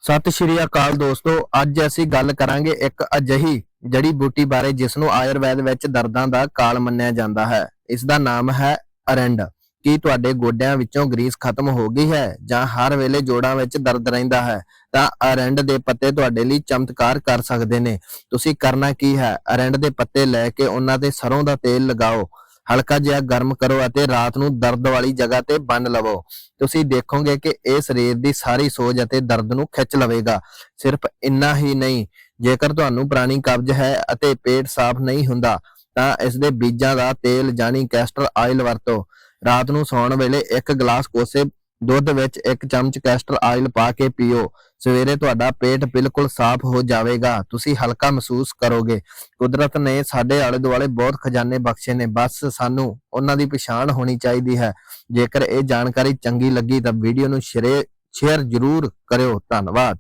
ਸਤਿ ਸ਼੍ਰੀ ਅਕਾਲ ਦੋਸਤੋ, ਅੱਜ ਅਸੀਂ ਗੱਲ ਕਰਾਂਗੇ ਇੱਕ ਅਜਿਹੀ ਜੜੀ ਬੂਟੀ ਬਾਰੇ ਜਿਸ ਨੂੰ ਆਯੁਰਵੈਦ ਵਿੱਚ ਦਰਦਾਂ ਦਾ ਕਾਲ ਮੰਨਿਆ ਜਾਂਦਾ ਹੈ। ਇਸ ਦਾ ਨਾਮ ਹੈ ਅਰਿੰਡ। ਕੀ ਤੁਹਾਡੇ ਗੋਡਿਆਂ ਵਿੱਚੋਂ ਗਰੀਸ ਖਤਮ ਹੋ ਗਈ ਹੈ ਜਾਂ ਹਰ ਵੇਲੇ ਜੋੜਾਂ ਵਿੱਚ ਦਰਦ ਰਹਿੰਦਾ ਹੈ ਤਾਂ ਅਰਿੰਡ ਦੇ ਪੱਤੇ ਤੁਹਾਡੇ ਲਈ ਚਮਤਕਾਰ ਕਰ ਸਕਦੇ ਨੇ। ਤੁਸੀਂ ਕਰਨਾ ਕੀ ਹੈ, ਅਰਿੰਡ ਦੇ ਪੱਤੇ ਲੈ ਕੇ ਉਹਨਾਂ ਤੇ ਸਰੋਂ ਦਾ ਤੇਲ ਲਗਾਓ, ਹਲਕਾ ਜਿਹਾ ਗਰਮ ਕਰੋ ਅਤੇ ਰਾਤ ਨੂੰ ਦਰਦ ਵਾਲੀ ਜਗ੍ਹਾ ਤੇ ਬੰਨ ਲਵੋ। ਤੁਸੀਂ ਦੇਖੋਗੇ ਕਿ ਇਹ ਸਰੀਰ ਦੀ ਸਾਰੀ ਸੋਜ ਅਤੇ ਦਰਦ ਨੂੰ ਖਿੱਚ ਲਵੇਗਾ। ਸਿਰਫ ਇੰਨਾ ਹੀ ਨਹੀਂ, ਜੇਕਰ ਤੁਹਾਨੂੰ ਪੁਰਾਣੀ ਕਬਜ਼ ਹੈ ਅਤੇ ਪੇਟ ਸਾਫ਼ ਨਹੀਂ ਹੁੰਦਾ ਤਾਂ ਇਸ ਦੇ ਬੀਜਾਂ ਦਾ ਤੇਲ ਜਾਨੀ ਕੈਸਟਰ ਆਇਲ ਵਰਤੋ। ਰਾਤ ਨੂੰ ਸੌਣ ਵੇਲੇ ਇੱਕ ਗਲਾਸ ਕੋਸੇ ਦੁੱਧ ਵਿੱਚ 1 ਚਮਚ ਕੈਸਟਰ ਆਇਲ ਪਾ ਕੇ ਪੀਓ। ਸਵੇਰੇ ਤੁਹਾਡਾ ਪੇਟ ਬਿਲਕੁਲ ਸਾਫ਼ ਹੋ ਜਾਵੇਗਾ, ਤੁਸੀਂ ਹਲਕਾ ਮਹਿਸੂਸ ਕਰੋਗੇ। ਕੁਦਰਤ ਨੇ ਸਾਡੇ ਆਲੇ ਦੁਆਲੇ ਬਹੁਤ ਖਜ਼ਾਨੇ ਬਖਸ਼ੇ ਨੇ, ਬਸ ਸਾਨੂੰ ਉਹਨਾਂ ਦੀ ਪਛਾਣ ਹੋਣੀ ਚਾਹੀਦੀ ਹੈ। ਜੇਕਰ ਇਹ ਜਾਣਕਾਰੀ ਚੰਗੀ ਲੱਗੀ ਤਾਂ ਵੀਡੀਓ ਨੂੰ ਸ਼ੇਅਰ ਜ਼ਰੂਰ ਕਰਿਓ। ਧੰਨਵਾਦ।